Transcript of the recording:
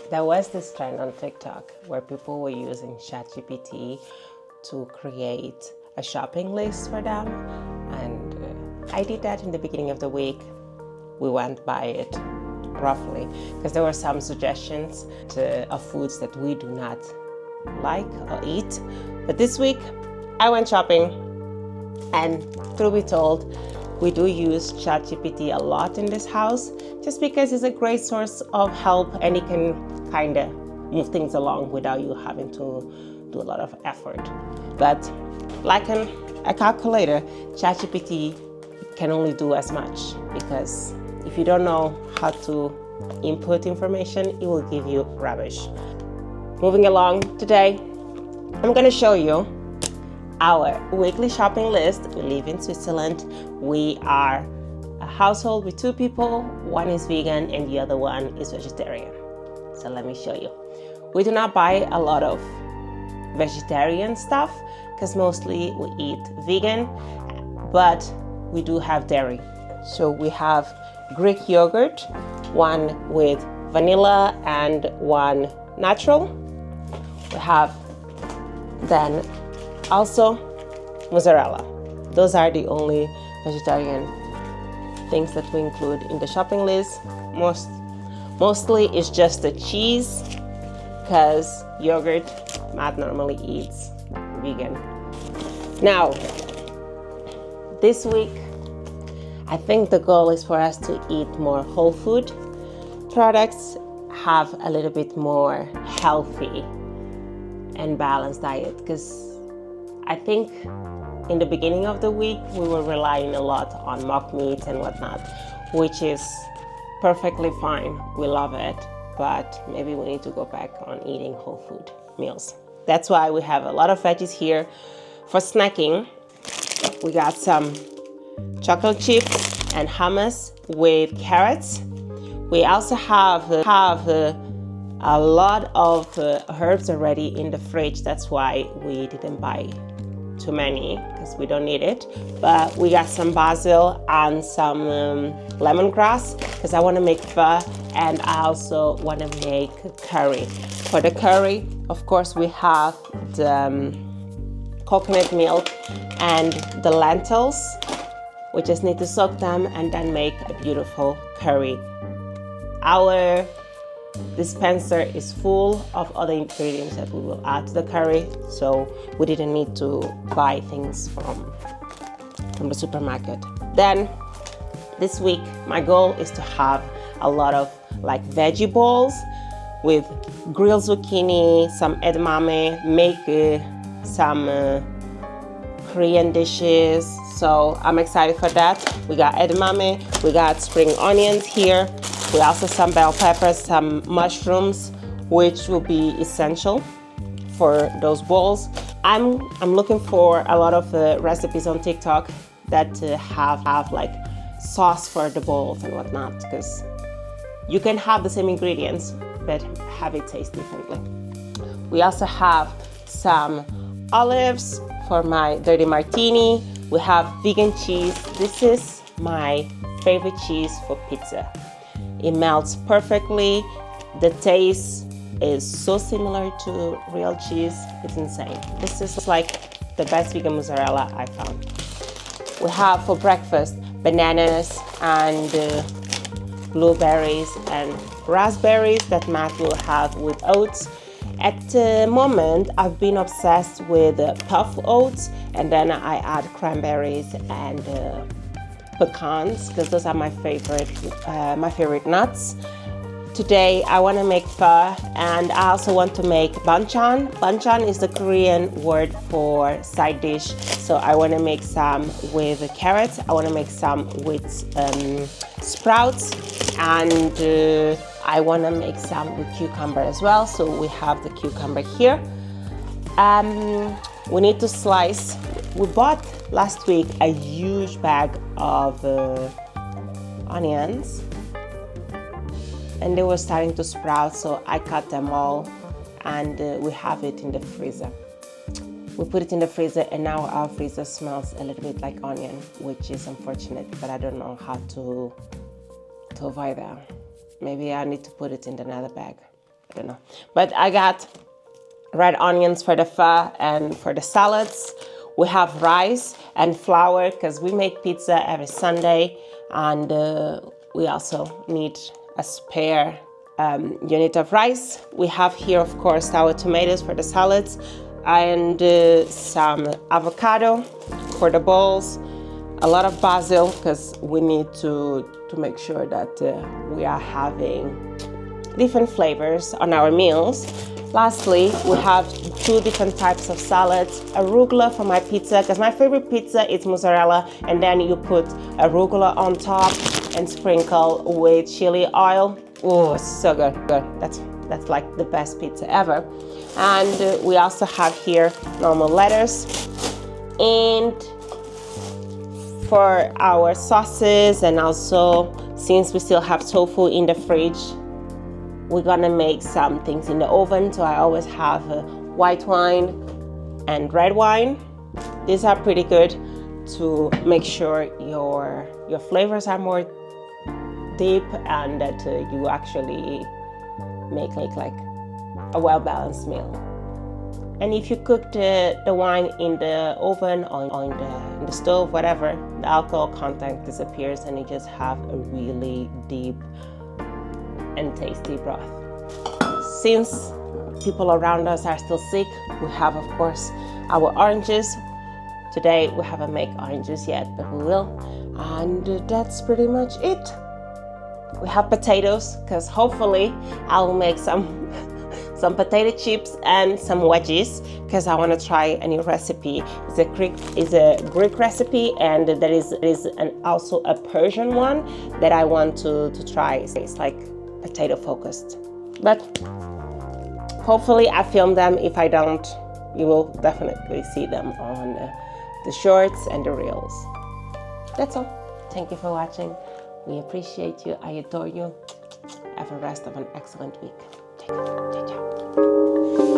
There was this trend on TikTok where people were using ChatGPT to create a shopping list for them, and I did that in the beginning of the week. We went by it roughly because there were some suggestions of foods that we do not like or eat. But this week I went shopping, and truth be told, we do use ChatGPT a lot in this house just because it's a great source of help and it can kind of move things along without you having to do a lot of effort. But like a calculator, ChatGPT can only do as much, because if you don't know how to input information, it will give you rubbish. Moving along, today I'm going to show you our weekly shopping list. We live in Switzerland. We are a household with 2 people. One is vegan and the other one is vegetarian. So let me show you. We do not buy a lot of vegetarian stuff because mostly we eat vegan, but we do have dairy. So we have Greek yogurt, one with vanilla and one natural. We have then also mozzarella. Those are the only vegetarian things that we include in the shopping list. Mostly it's just the cheese, because yogurt Matt normally eats vegan. Now, this week I think the goal is for us to eat more whole food products, have a little bit more healthy and balanced diet, because I think in the beginning of the week we were relying a lot on mock meat and whatnot, which is perfectly fine. We love it, but maybe we need to go back on eating whole food meals. That's why we have a lot of veggies here for snacking. We got some chocolate chips and hummus with carrots. We also have a lot of herbs already in the fridge. That's why we didn't buy too many, because we don't need it. But we got some basil and some lemongrass, because I want to make pho and I also want to make curry. For the curry, of course, we have the coconut milk and the lentils. We just need to soak them and then make a beautiful curry. Our dispenser is full of other ingredients that we will add to the curry, so we didn't need to buy things from the supermarket. Then this week my goal is to have a lot of like veggie bowls with grilled zucchini, some edamame, make some Korean dishes. So I'm excited for that. We got edamame, we got spring onions here. We also some bell peppers, some mushrooms, which will be essential for those bowls. I'm looking for a lot of recipes on TikTok that have like sauce for the bowls and whatnot, because you can have the same ingredients but have it taste differently. We also have some olives for my dirty martini. We have vegan cheese. This is my favorite cheese for pizza. It melts perfectly. The taste is so similar to real cheese. It's insane. This is like the best vegan mozzarella I found. We have for breakfast bananas and blueberries and raspberries that Matt will have with oats. At the moment, I've been obsessed with puff oats, and then I add cranberries and pecans, because those are my favorite nuts. Today I want to make pho, and I also want to make banchan. Banchan is the Korean word for side dish. So I want to make some with carrots. I want to make some with sprouts, and I want to make some with cucumber as well. So we have the cucumber here. We need to slice. We bought last week a huge bag of onions, and they were starting to sprout, so I cut them all, and we have it in the freezer. We put it in the freezer, and now our freezer smells a little bit like onion, which is unfortunate, but I don't know how to avoid that. Maybe I need to put it in another bag. I don't know. But I got red onions for the pho and for the salads. We have rice and flour because we make pizza every Sunday, and we also need a spare unit of rice. We have here, of course, our tomatoes for the salads, and some avocado for the bowls, a lot of basil because we need to make sure that we are having different flavors on our meals. Lastly, we have 2 different types of salads. Arugula for my pizza, because my favorite pizza is mozzarella, and then you put arugula on top and sprinkle with chili oil. Oh, so good. That's like the best pizza ever. And we also have here normal lettuce. And for our sauces, and also since we still have tofu in the fridge, we're gonna make some things in the oven. So I always have white wine and red wine. These are pretty good to make sure your flavors are more deep and that you actually make like a well-balanced meal. And if you cook the wine in the oven or in the stove, whatever, the alcohol content disappears and you just have a really deep and tasty broth. Since people around us are still sick, we have, of course, our oranges. Today we haven't made orange juice yet, but we will. And that's pretty much it. We have potatoes, because hopefully I'll make some potato chips and some wedges, because I want to try a new recipe. It's a Greek recipe, and there is also a Persian one that I want to try. It's like potato focused, but hopefully I film them. If I don't, you will definitely see them on the shorts and the reels. That's all. Thank you for watching. We appreciate you. I adore you. Have a rest of an excellent week. Take care. Ciao, ciao.